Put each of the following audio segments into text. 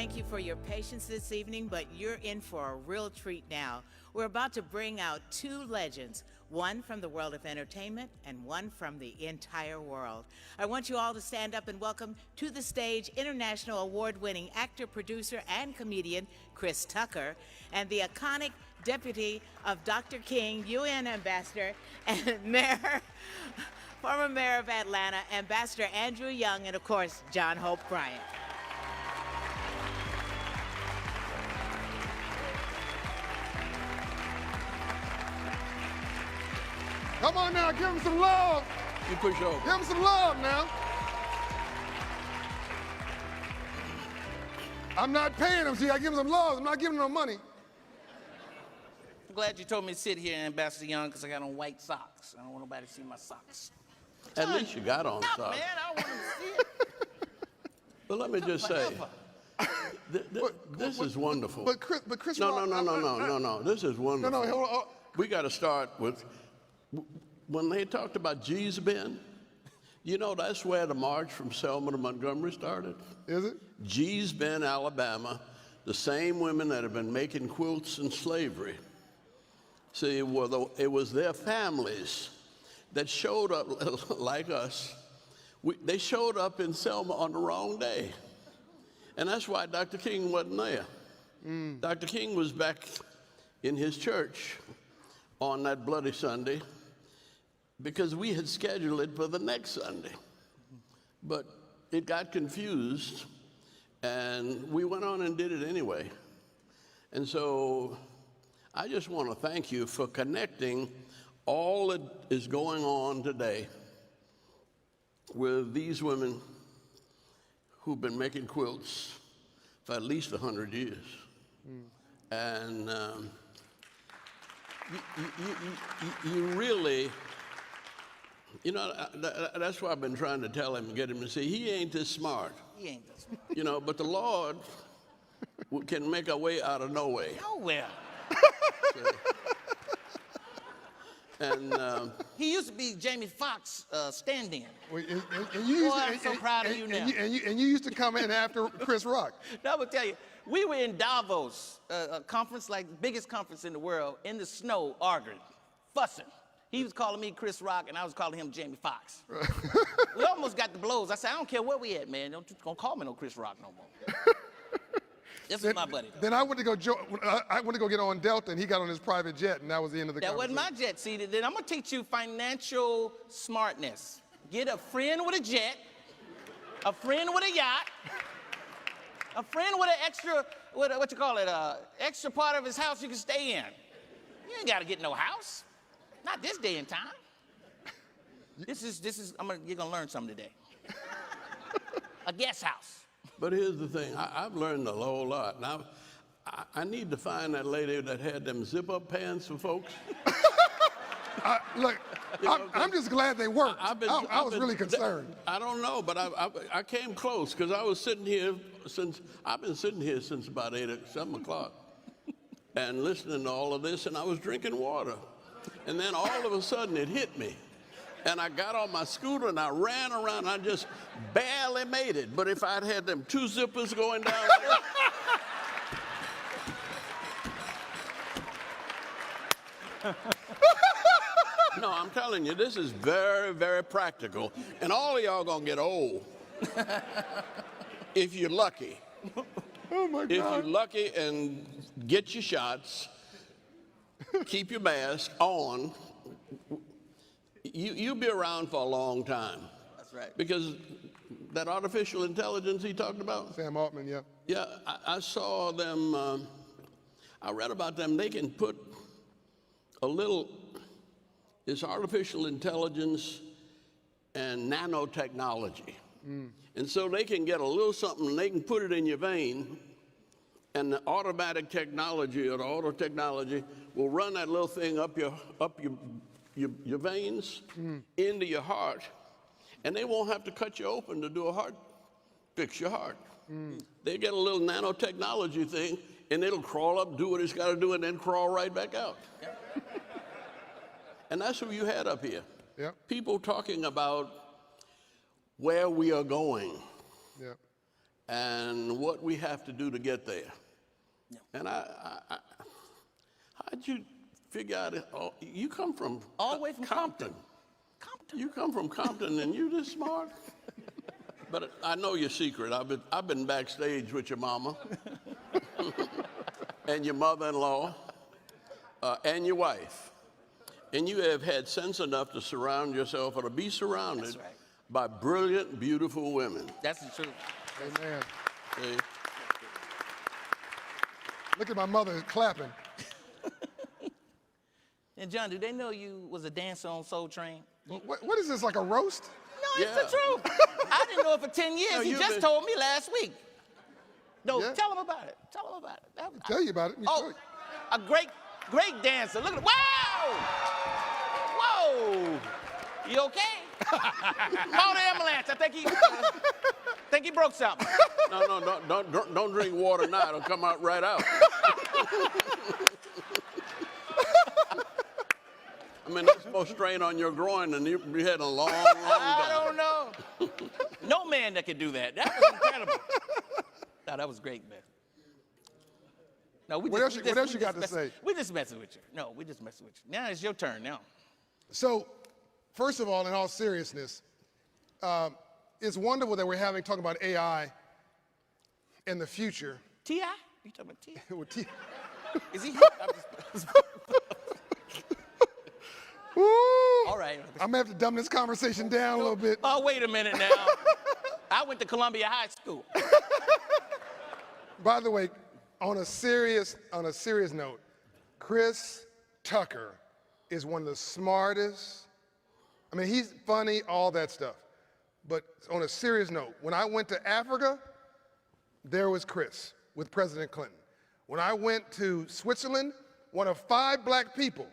thank you for your patience this evening, but you're in for a real treat now. We're about to bring out two legends, one from the world of entertainment and one from the entire world. I want you all to stand up and welcome to the stage international award-winning actor, producer, and comedian Chris Tucker, and the iconic deputy of Dr. King, UN ambassador, and former mayor of Atlanta, Ambassador Andrew Young, and of course, John Hope Bryant. Come on now, give him some love. You push over. Give him some love now. I'm not paying him, see, I give him some love. I'm not giving him no money. I'm glad you told me to sit here, Ambassador Young, because I got on white socks. I don't want nobody to see my socks. At least you got on Stop, socks. man, I don't want them to see it. But let me just say, this is wonderful. But Chris, No. This is wonderful. No, hold on. We got to start with, when they talked about G's Bend, you know that's where the march from Selma to Montgomery started. Is it? G's Bend, Alabama, the same women that have been making quilts in slavery. See, it was their families that showed up like us. They showed up in Selma on the wrong day. And that's why Dr. King wasn't there. Dr. King was back in his church on that Bloody Sunday because we had scheduled it for the next Sunday. But it got confused, and we went on and did it anyway. And so I just want to thank you for connecting all that is going on today with these women who've been making quilts for at least 100 years. And you really, you know, that's why I've been trying to tell him, get him to see, he ain't this smart. He ain't this smart. You know, but the Lord can make a way out of no way. Nowhere. And He used to be Jamie Foxx stand-in. Well, I'm so proud of you now. And you used to come in after Chris Rock. Now, I will tell you, we were in Davos, a conference, like the biggest conference in the world, in the snow, arguing, fussing. He was calling me Chris Rock, and I was calling him Jamie Foxx. We almost got the blows. I said, I don't care where we at, man. Don't call me no Chris Rock no more. This is my buddy, though. Then I went to go get on Delta, and he got on his private jet, and that was the end of the conversation. That wasn't my jet. See, then I'm gonna teach you financial smartness. Get a friend with a jet, a friend with a yacht, a friend with an extra, what you call it, extra part of his house you can stay in. You ain't gotta get no house. Not this day and time. You're gonna learn something today. A guest house. But here's the thing, I've learned a whole lot. Now, I need to find that lady that had them zip-up pants for folks. Look, I'm just glad they worked. I was really concerned. I don't know, but I came close because I was sitting here I've been sitting here since about 7 o'clock and listening to all of this, and I was drinking water. And then all of a sudden it hit me. And I got on my scooter and I ran around. I just barely made it. But if I'd had them 2 zippers going down there. No, I'm telling you, this is very, very practical. And all of y'all gonna get old. If you're lucky. Oh my God. If you're lucky and get your shots, keep your mask on. You'll be around for a long time. That's right. Because that artificial intelligence he talked about? Sam Altman, yeah. Yeah, I saw them, I read about them. They can put this artificial intelligence and nanotechnology. And so they can get a little something and they can put it in your vein, and the automatic technology or the auto technology will run that little thing up your veins into your heart, and they won't have to cut you open to do fix your heart. They get a little nanotechnology thing, and it'll crawl up, do what it's got to do, and then crawl right back out. And that's who you had up here. People talking about where we are going. and what we have to do to get there. Yeah. And how'd you figure out it? Oh, you come from All the way from Compton. You come from Compton, and you this smart. But I know your secret. I've been backstage with your mama, and your mother-in-law, and your wife, and you have had sense enough to surround yourself or to be surrounded That's right. by brilliant, beautiful women. That's the truth. Amen. See? Look at my mother clapping. And John, do they know you was a dancer on Soul Train? What is this, like a roast? No, it's the truth. I didn't know it for 10 years. No, He you've just been- told me last week. No, Yeah. tell him about it. Tell him about it. Tell you about it. Let me show Oh, you. a great dancer. Look at it. Wow! Whoa! You okay? Call the ambulance. I think he broke something. No, don't drink water now. It'll come out right out. I mean, that's supposed to strain on your groin, and you had a long I time. don't know. No man that could do that. That was incredible. No, that was great, man. No, What else you got to say? We just messing with you. No, we just messing with you. Now it's your turn now. So, first of all, in all seriousness, it's wonderful that we're talking about AI in the future. T.I.? You talking about T.I.? With T- Is he? Woo! All right. I'm gonna have to dumb this conversation down a little bit. Oh, wait a minute now. I went to Columbia High School. By the way, on a serious note, Chris Tucker is one of the smartest. I mean, he's funny, all that stuff. But on a serious note, when I went to Africa, there was Chris with President Clinton. When I went to Switzerland, one of 5 black people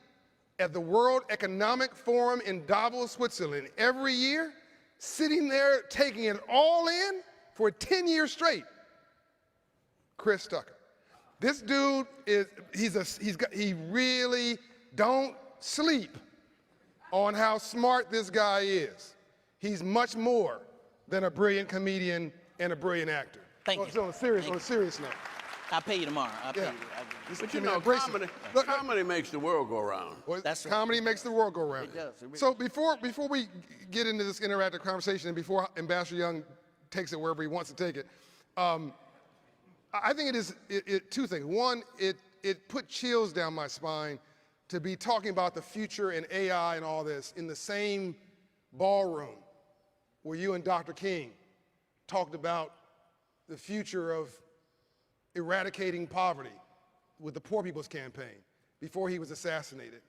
at the World Economic Forum in Davos, Switzerland, every year, sitting there taking it all in for 10 years straight. Chris Tucker. This dude he really don't sleep on how smart this guy is. He's much more than a brilliant comedian and a brilliant actor. Thank you. So on a serious note. I'll pay you tomorrow. I'll pay Yeah. you. But you Can I know, embrace it? comedy makes the world go round. Well, That's right. comedy makes the world go round. It does. It really So before we get into this interactive conversation, and before Ambassador Young takes it wherever he wants to take it, I think it is two things. One, it put chills down my spine to be talking about the future and AI and all this in the same ballroom where you and Dr. King talked about the future of eradicating poverty with the Poor People's Campaign before he was assassinated.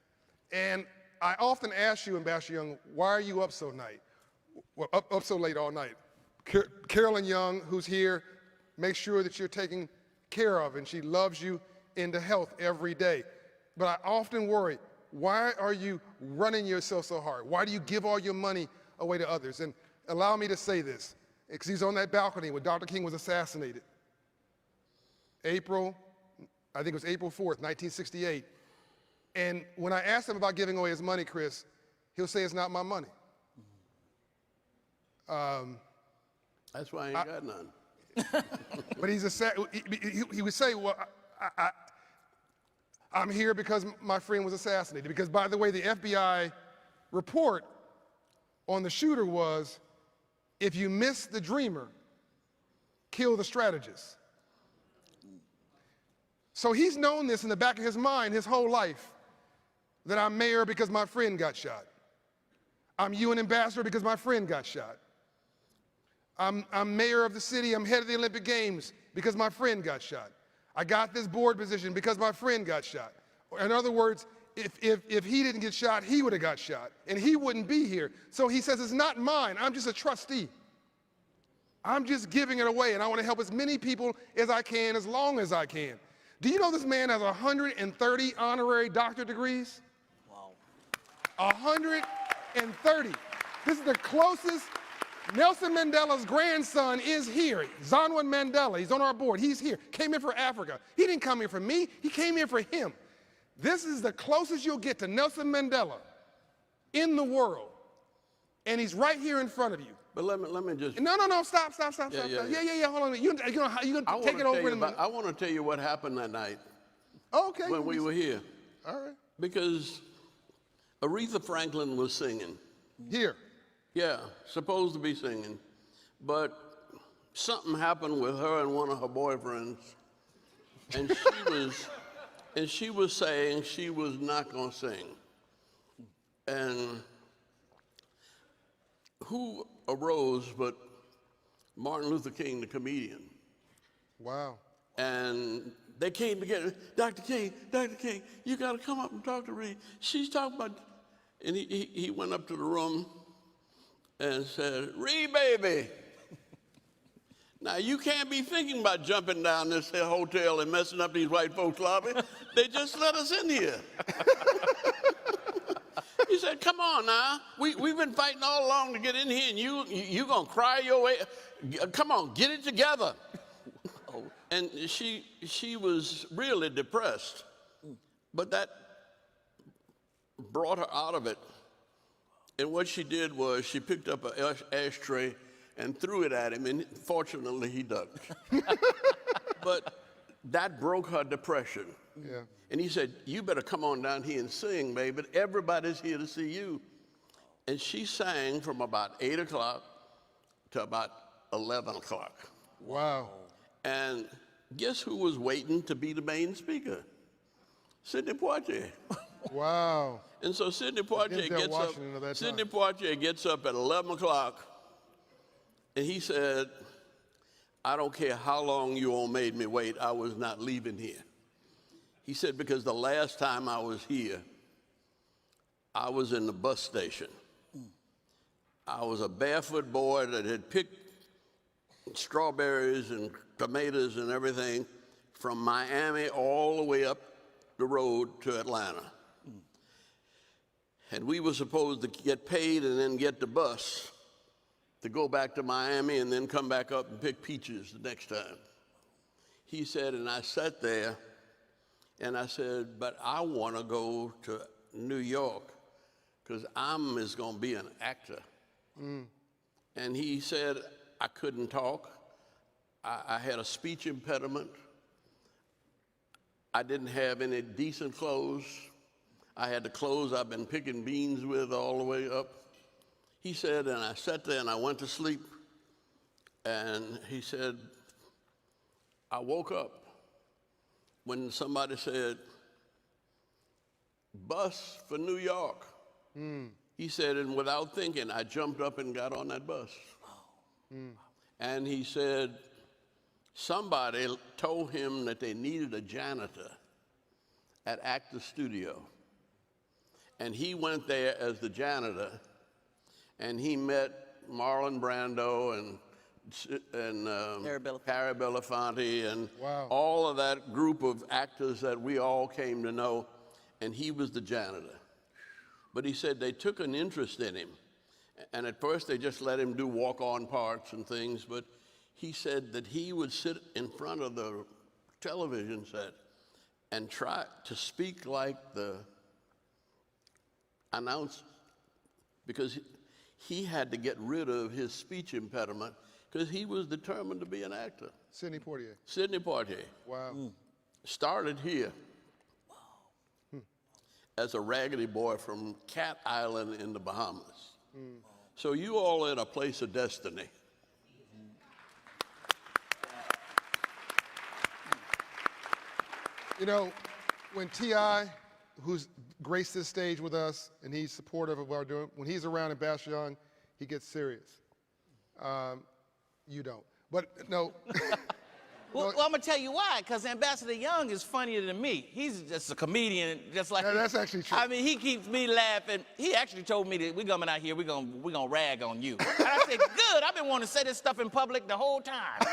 And I often ask you, Ambassador Young, why are you up so late all night? Carolyn Young, who's here, makes sure that you're taken care of, and she loves you into health every day. But I often worry, why are you running yourself so hard? Why do you give all your money away to others? And allow me to say this, because he's on that balcony when Dr. King was assassinated. I think it was April 4th, 1968. And when I asked him about giving away his money, Chris, he'll say it's not my money. That's why I ain't got none. But he would say, well, I'm here because my friend was assassinated. Because, by the way, the FBI report on the shooter was, if you miss the dreamer, kill the strategist. So he's known this in the back of his mind his whole life, that I'm mayor because my friend got shot. I'm UN ambassador because my friend got shot. I'm mayor of the city, I'm head of the Olympic Games because my friend got shot. I got this board position because my friend got shot. In other words, if he didn't get shot, he would have got shot, and he wouldn't be here. So he says, it's not mine, I'm just a trustee. I'm just giving it away, and I want to help as many people as I can, as long as I can. Do you know this man has 130 honorary doctorate degrees? Wow. 130. This is the closest. Nelson Mandela's grandson is here. Zonwan Mandela, he's on our board. He's here. Came here for Africa. He didn't come here for me. He came here for him. This is the closest you'll get to Nelson Mandela in the world. And he's right here in front of you. But let me just. No, stop. Yeah. Hold on a minute. You're gonna take it over in a minute. I want to tell you what happened that night Okay. when we were here. All right. Because Aretha Franklin was singing. Here. Yeah, supposed to be singing. But something happened with her and one of her boyfriends. And she was saying she was not going to sing. And who arose but Martin Luther King, the comedian. Wow. And they came together. Dr. King, you got to come up and talk to Reed. She's talking about, and he went up to the room and said, Reed, baby, now you can't be thinking about jumping down this hotel and messing up these white folks' lobby. They just let us in here. He said, come on now. We've been fighting all along to get in here, and you gonna cry your way. Come on, get it together. And she was really depressed. But that brought her out of it. And what she did was she picked up an ashtray and threw it at him, and fortunately he ducked. But that broke her depression. Yeah. And he said, you better come on down here and sing, baby. Everybody's here to see you. And she sang from about 8 o'clock to about 11 o'clock. Wow. And guess who was waiting to be the main speaker? Sidney Poitier. Wow. And so Sidney Poitier gets up at 11 o'clock, and he said, I don't care how long you all made me wait, I was not leaving here. He said, because the last time I was here, I was in the bus station. I was a barefoot boy that had picked strawberries and tomatoes and everything from Miami all the way up the road to Atlanta. And we were supposed to get paid and then get the bus to go back to Miami and then come back up and pick peaches the next time. He said, and I sat there and I said, but I want to go to New York because I'm going to be an actor. And he said, I couldn't talk. I had a speech impediment. I didn't have any decent clothes. I had the clothes I've been picking beans with all the way up. He said, and I sat there and I went to sleep. And he said, I woke up when somebody said, bus for New York. He said, and without thinking, I jumped up and got on that bus. And he said, somebody told him that they needed a janitor at Actor Studio. And he went there as the janitor, and he met Marlon Brando and Harry Belafonte and all of that group of actors that we all came to know, and he was the janitor. But he said they took an interest in him. And at first they just let him do walk-on parts and things, but he said that he would sit in front of the television set and try to speak like the announcer, because he had to get rid of his speech impediment because he was determined to be an actor. Sidney Poitier. Sidney Poitier. Wow. Started here as a raggedy boy from Cat Island in the Bahamas. So you all in a place of destiny. You know, when T.I., who's graced this stage with us, and he's supportive of what we're doing, when he's around Ambassador Young, he gets serious. You don't. But no. Well, I'm going to tell you why, because Ambassador Young is funnier than me. He's just a comedian, just like Yeah, that's actually true. I mean, he keeps me laughing. He actually told me that we're coming out here, we're gonna rag on you. And I said, good, I've been wanting to say this stuff in public the whole time.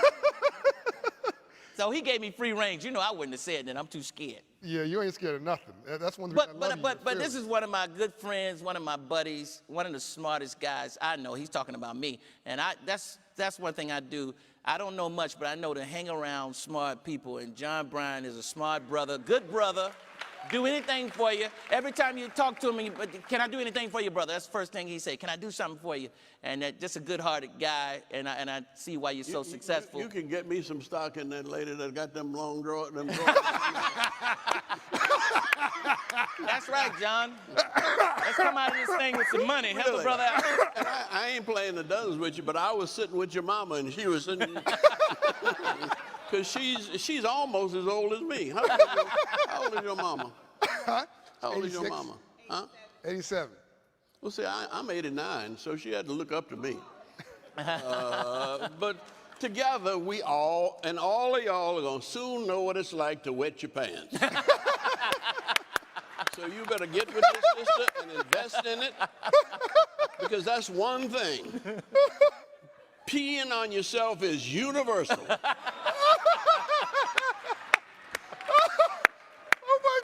So he gave me free range. You know, I wouldn't have said that. I'm too scared. Yeah, you ain't scared of nothing. That's one thing I love you. But this is one of my good friends, one of my buddies, one of the smartest guys I know. He's talking about me. And that's one thing I do. I don't know much, but I know to hang around smart people. And John Bryan is a smart brother, good brother. do anything for you. Every time you talk to him, can I do anything for you, brother? That's the first thing he say. Can I do something for you? And just a good-hearted guy, and I see why you're so successful. You can get me some stock in that lady that got them long drawers. That's right, John. Let's come out of this thing with some money. Help a brother out. And I ain't playing the dozens with you, but I was sitting with your mama, and she was sitting. Because she's almost as old as me. How old is your mama? Huh? How old is 86? your mama? Huh? 87. Well, see, I'm 89, so she had to look up to me. But together, we all of y'all are going to soon know what it's like to wet your pants. So you better get with your sister and invest in it, because that's one thing. Peeing on yourself is universal. Oh my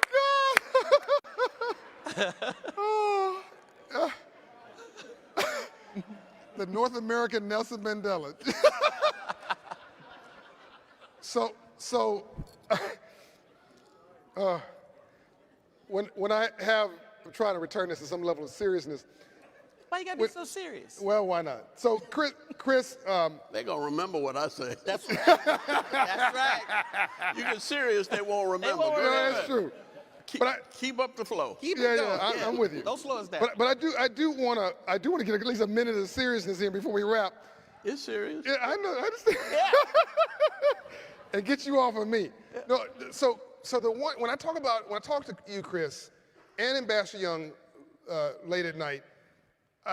God! The North American Nelson Mandela. When I'm trying to return this to some level of seriousness. Why you gotta be so serious? Well, why not? So, Chris. They're going to remember what I say. That's right. That's right. You get serious, they won't remember. won't Go remember. ahead. That's true. Keep up the flow. Keep it Yeah, going. I'm with you. Don't slow us down. But I do want to get at least a minute of seriousness here before we wrap. It's serious. Yeah, I know. I understand. Yeah. And get you off of me. No, so when I talk to you, Chris, and Ambassador Young late at night,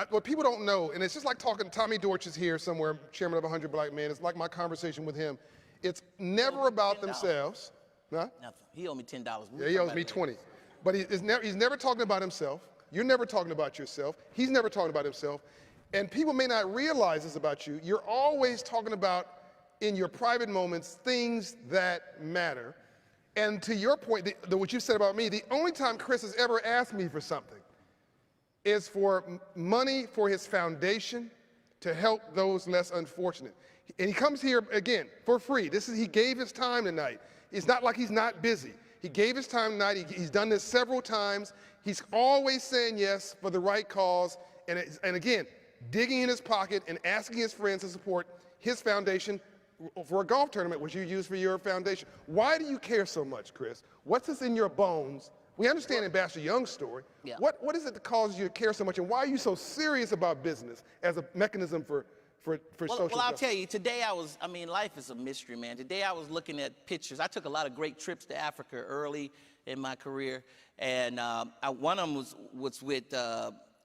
what people don't know, and it's just like talking, Tommy Dortch is here somewhere, chairman of 100 Black Men. It's like my conversation with him. It's never about themselves. Huh? Nothing. He owed me $10. Yeah, he owes me 20. But he's never talking about himself. You're never talking about yourself. He's never talking about himself. And people may not realize this about you. You're always talking about, in your private moments, things that matter. And to your point, what you said about me, the only time Chris has ever asked me for something is for money for his foundation to help those less unfortunate. And he comes here, again, for free. He gave his time tonight. It's not like he's not busy. He gave his time tonight. He's done this several times. He's always saying yes for the right cause. And again, digging in his pocket and asking his friends to support his foundation for a golf tournament, which you use for your foundation. Why do you care so much, Chris? What's this in your bones? We understand Ambassador Young's story. Yeah. What is it that causes you to care so much, and why are you so serious about business as a mechanism for social Well, I'll justice? tell you, today life is a mystery, man. Today I was looking at pictures. I took a lot of great trips to Africa early in my career, and one of them was with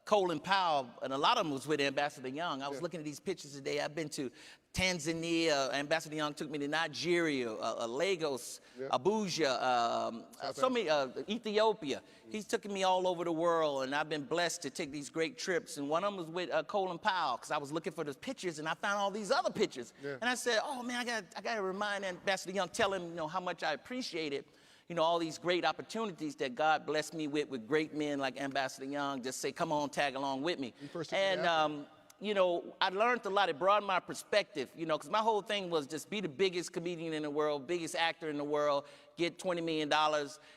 Colin Powell, and a lot of them was with Ambassador Young. I was looking at these pictures today. I've been to Tanzania. Ambassador Young took me to Nigeria, Lagos, Abuja, Ethiopia. He's taken me all over the world, and I've been blessed to take these great trips. And one of them was with Colin Powell, because I was looking for those pictures, and I found all these other pictures. And I said, oh man, I got to remind Ambassador Young, tell him, how much I appreciate it. All these great opportunities that God blessed me with great men like Ambassador Young. Just say, come on, tag along with me. And I learned a lot. It broadened my perspective, because my whole thing was just be the biggest comedian in the world, biggest actor in the world, get $20 million,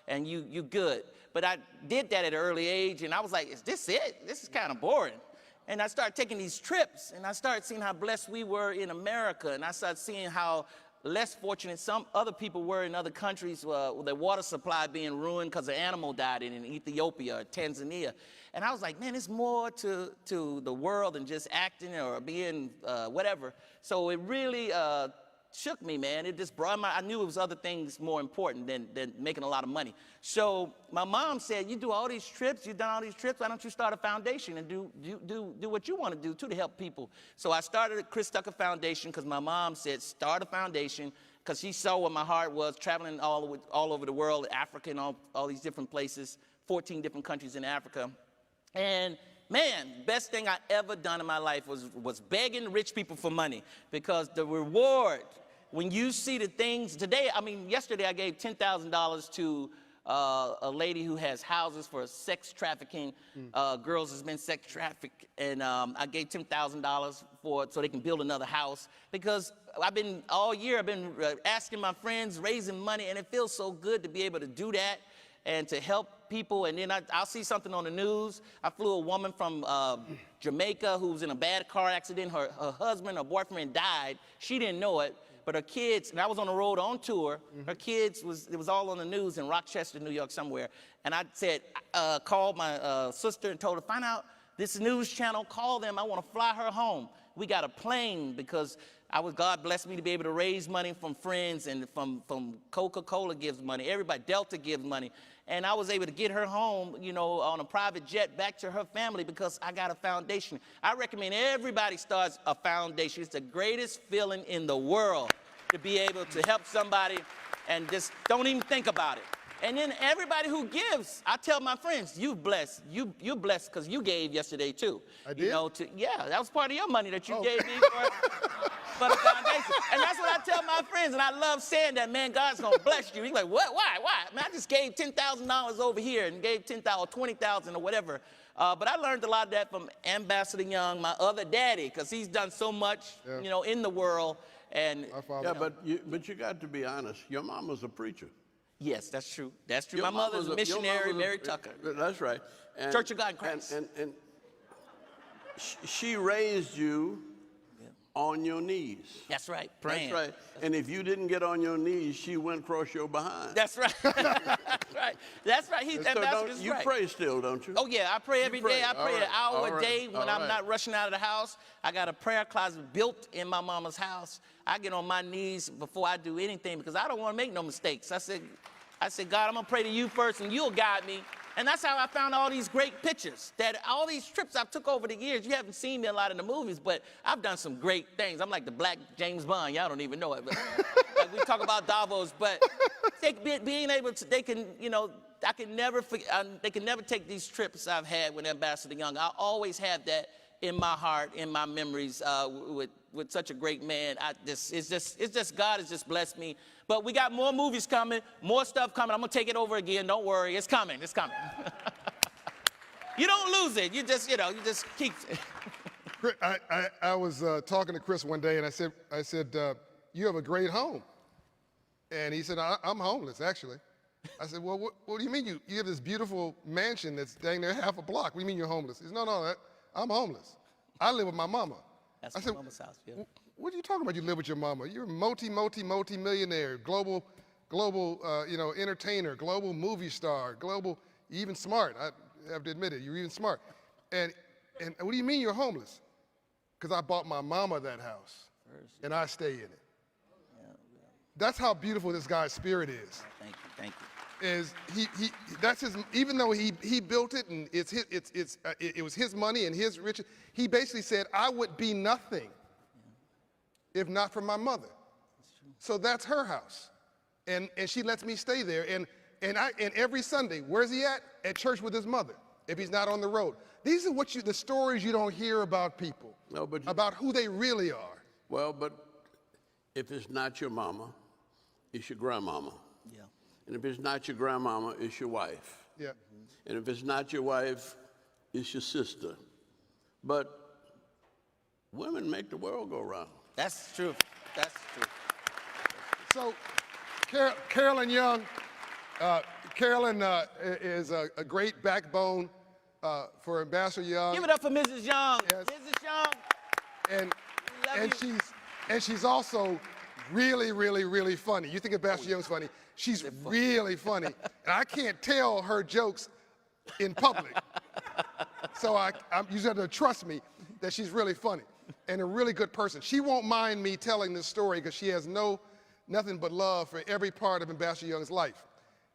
and you good. But I did that at an early age, and I was like, is this it? This is kind of boring. And I started taking these trips, and I started seeing how blessed we were in America, and I started seeing how less fortunate some other people were in other countries with their water supply being ruined because an animal died in Ethiopia or Tanzania. And I was like, man, there's more to the world than just acting or being whatever. So it really shook me, man. It just brought I knew it was other things more important than making a lot of money. So my mom said, you do all these trips, you've done all these trips, why don't you start a foundation and do what you want to do too to help people? So I started a Chris Tucker Foundation because my mom said, start a foundation, because she saw what my heart was, traveling all over the world, Africa and all these different places, 14 different countries in Africa. And man, best thing I ever done in my life was begging rich people for money, because the reward, when you see the things yesterday I gave $10,000 to a lady who has houses for sex trafficking, girls has been sex trafficked, and I gave $10,000 so they can build another house, because all year I've been asking my friends, raising money, and it feels so good to be able to do that. and to help people. And then I'll see something on the news. I flew a woman from Jamaica who was in a bad car accident. Her husband or boyfriend died. She didn't know it, but her kids, and I was on the road on tour. Her kids, it was all on the news in Rochester, New York somewhere. And I said, called my sister and told her, find out this news channel, call them. I want to fly her home. We got a plane because God blessed me to be able to raise money from friends and from Coca-Cola gives money. Everybody, Delta gives money. And I was able to get her home, you know, on a private jet back to her family because I got a foundation. I recommend everybody starts a foundation. It's the greatest feeling in the world to be able to help somebody and just don't even think about it. And then everybody who gives, I tell my friends, you blessed. You blessed because you gave yesterday too. I did? You know, yeah, that was part of your money that you gave me for the foundation. And that's what I tell my friends, and I love saying that, man, God's gonna bless you. He's like, what, why? Man, I just gave $10,000 over here and gave $10,000 or $20,000 or whatever. But I learned a lot of that from Ambassador Young, my other daddy, because he's done so much, you know, in the world. And yeah, but you got to be honest. Your mom was a preacher. yes, that's true. That's true. Your My mom mother's was a missionary, Mary a- Tucker. That's right. And, Church of God in Christ. And she raised you on your knees. That's right. Praying. That's right. And if you didn't get on your knees, she went across your behind. That's right. That's right. That's right. And so Ambassador's you right. pray still, don't you? Oh, yeah, I pray every day. I All pray right. an hour All a right. day when All I'm right. not rushing out of the house. I got a prayer closet built in my mama's house. I get on my knees before I do anything because I don't want to make no mistakes. I said, God, I'm going to pray to you first and you'll guide me. And that's how I found all these great pictures. That all these trips I've took over the years, you haven't seen me a lot in the movies, but I've done some great things. I'm like the black James Bond. Y'all don't even know it. But like we talk about Davos, but being able to, they can, you know, I can never forget, they can never take these trips I've had with Ambassador Young. I always have that in my heart, in my memories with such a great man. It's just God has just blessed me. But we got more movies coming, more stuff coming. I'm gonna take it over again. Don't worry, it's coming. It's coming. You don't lose it. You just, you know, you just keep. I was talking to Chris one day, and I said, you have a great home. And he said, I'm homeless, actually. I said, well, what do you mean you have this beautiful mansion that's dang near half a block? What do you mean you're homeless? He said, no, I'm homeless. I live with my mama. That's I my said, mama's house. Yeah. What are you talking about? You live with your mama? You're a multi-millionaire, global, entertainer, global movie star, global, even smart. I have to admit it. You're even smart. And what do you mean you're homeless? Because I bought my mama that house, and I stay in it. That's how beautiful this guy's spirit is. Thank you. Is that's his, even though he built it and it was his money and his riches, he basically said, I would be nothing if not for my mother. So that's her house. And she lets me stay there. And every Sunday, where's he at? At church with his mother, if he's not on the road. These are the stories you don't hear about people, about who they really are. Well, but if it's not your mama, it's your grandmama. Yeah. And if it's not your grandmama, it's your wife. Yeah. And if it's not your wife, it's your sister. But women make the world go round. That's true. That's true. So Carolyn Young, Carolyn is a great backbone for Ambassador Young. Give it up for Mrs. Young. Yes. Mrs. Young. And she's also really, really, really funny. You think Ambassador Young's funny. She's really funny. And I can't tell her jokes in public. So you just have to trust me that she's really funny and a really good person. She won't mind me telling this story because she has nothing but love for every part of Ambassador Young's life.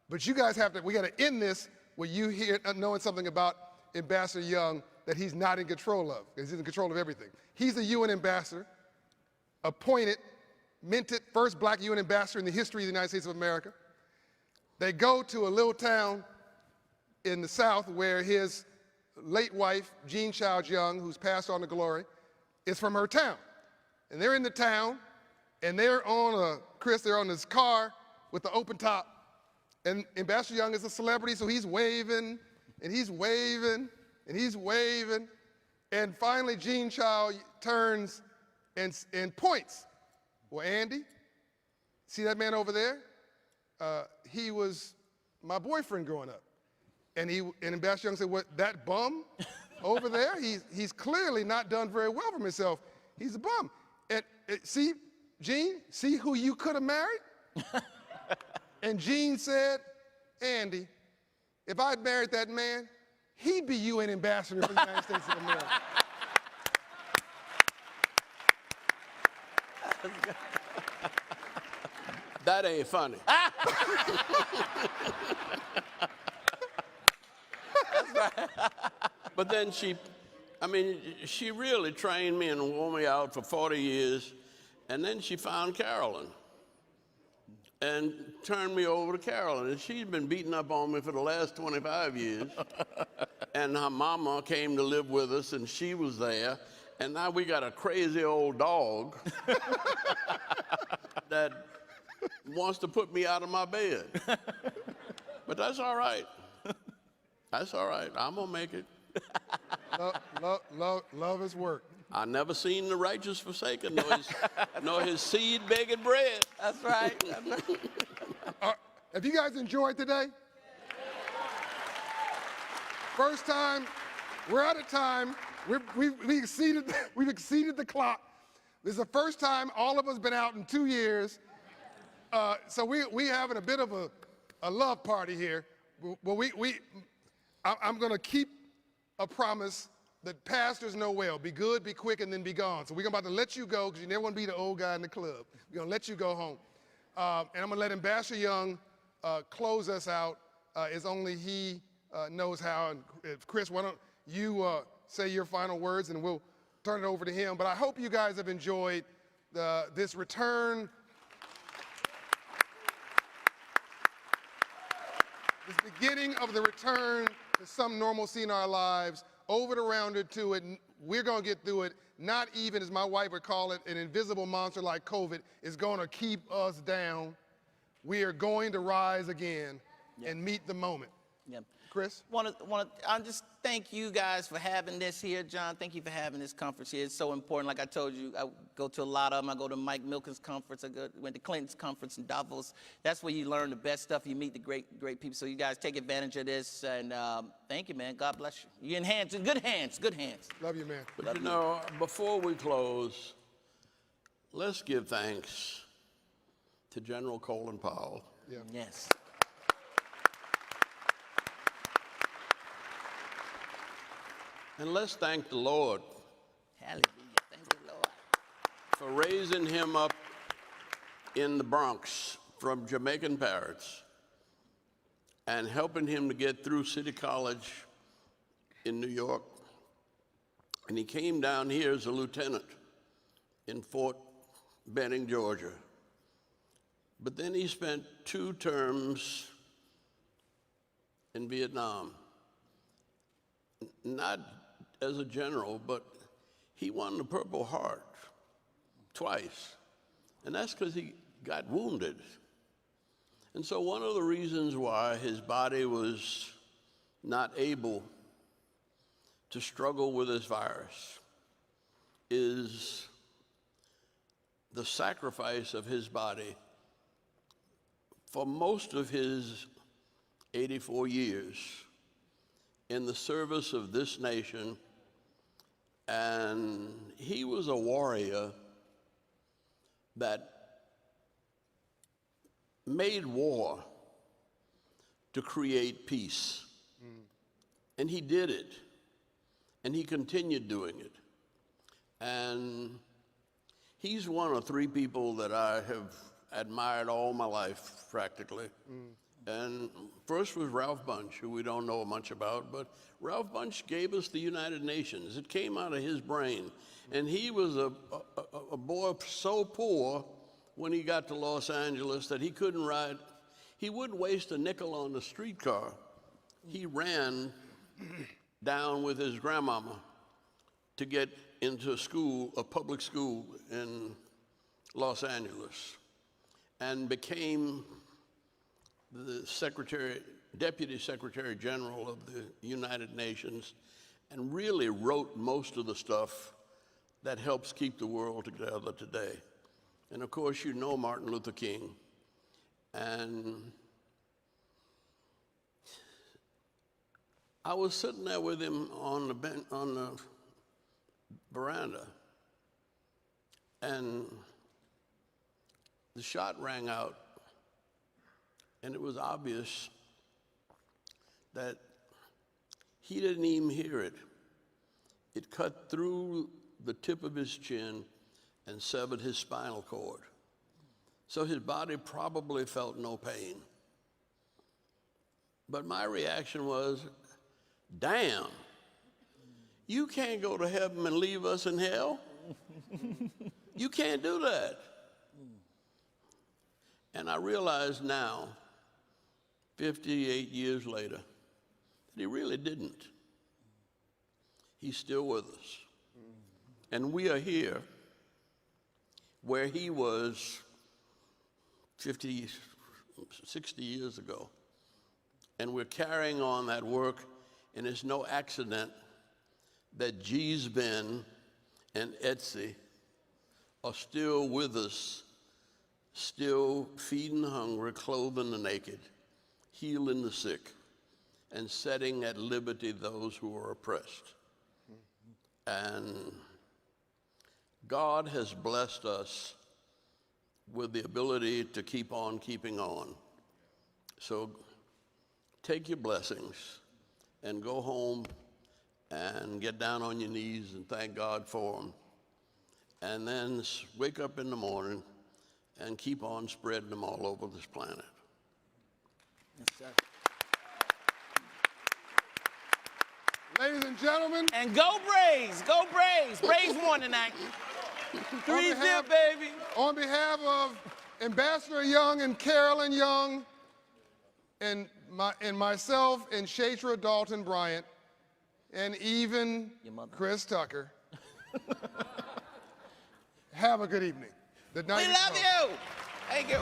But you guys we got to end this with you knowing something about Ambassador Young that he's not in control of, because he's in control of everything. He's the UN ambassador, appointed, minted, first black UN ambassador in the history of the United States of America. They go to a little town in the South where his late wife, Jean Childs Young, who's passed on to glory, is from her town. And they're in the town, and they're on this car with the open top. And Ambassador Young is a celebrity, so he's waving, and he's waving, and he's waving. And finally, Jean Child turns and points. Well, Andy, see that man over there? He was my boyfriend growing up. And Ambassador Young said, what, that bum over there? He's clearly not done very well for himself. He's a bum. And see, Gene, see who you could have married? And Gene said, Andy, if I'd married that man, he'd be UN ambassador for the United States of America. That ain't funny. But then she really trained me and wore me out for 40 years. And then she found Carolyn and turned me over to Carolyn. And she's been beating up on me for the last 25 years. And her mama came to live with us, and she was there. And now we got a crazy old dog that wants to put me out of my bed. But that's all right. That's all right. I'm going to make it. Love is work. I never seen the righteous forsaken, nor his seed begging bread. That's right. Have you guys enjoyed today? First time, we're out of time. We've exceeded the clock. This is the first time all of us been out in 2 years. So we having a bit of a love party here. Well, I'm going to keep a promise that pastors know well. Be good, be quick, and then be gone. So we're about to let you go because you never want to be the old guy in the club. We're going to let you go home. And I'm going to let Ambassador Young close us out as only he knows how. And Chris, why don't you say your final words, and we'll turn it over to him. But I hope you guys have enjoyed this return, this beginning of the return to some normalcy in our lives. Over the rounder to it, we're going to get through it. Not even, as my wife would call it, an invisible monster like COVID is going to keep us down. We are going to rise again and meet the moment. Yep. Chris? I just thank you guys for having this here, John. Thank you for having this conference here. It's so important. Like I told you, I go to a lot of them. I go to Mike Milken's conference. Went to Clinton's conference in Davos. That's where you learn the best stuff. You meet the great people. So you guys take advantage of this. And thank you, man. God bless you. You're in hands, in good hands, good hands. Love you, man. But before we close, let's give thanks to General Colin Powell. Yeah. Yes. And let's thank the Lord Hallelujah. Thank you, Lord. for raising him up in the Bronx from Jamaican parents and helping him to get through City College in New York. And he came down here as a lieutenant in Fort Benning, Georgia. But then he spent 2 terms in Vietnam. Not as a general, but he won the Purple Heart twice. And that's because he got wounded. And so one of the reasons why his body was not able to struggle with this virus is the sacrifice of his body for most of his 84 years in the service of this nation. And he was a warrior that made war to create peace. And he did it. And he continued doing it. And he's one of 3 people that I have admired all my life, practically. And first was Ralph Bunche, who we don't know much about, but Ralph Bunche gave us the United Nations. It came out of his brain. And he was a boy so poor when he got to Los Angeles that he couldn't ride. He wouldn't waste a nickel on the streetcar. He ran down with his grandmama to get into school, a public school in Los Angeles, and became the Deputy Secretary General of the United Nations, and really wrote most of the stuff that helps keep the world together today. And of course, you know Martin Luther King. And I was sitting there with him on the veranda, and the shot rang out, and it was obvious that he didn't even hear it. It cut through the tip of his chin and severed his spinal cord. So his body probably felt no pain. But my reaction was, damn, you can't go to heaven and leave us in hell. You can't do that. And I realize now, 58 years later, that he really didn't. He's still with us. And we are here where he was 50, 60 years ago. And we're carrying on that work, and it's no accident that G's Ben and Etsy are still with us, still feeding the hungry, clothing the naked, healing the sick, and setting at liberty those who are oppressed. And God has blessed us with the ability to keep on keeping on. So take your blessings and go home and get down on your knees and thank God for them. And then wake up in the morning and keep on spreading them all over this planet. Yes, sir. Ladies and gentlemen. And go Braves, go Braves. Braves won tonight. 3-0, baby. On behalf of Ambassador Young and Carolyn Young and myself and Shatra Dalton Bryant and even Chris Tucker, have a good evening. The night We is love over. you. Thank you.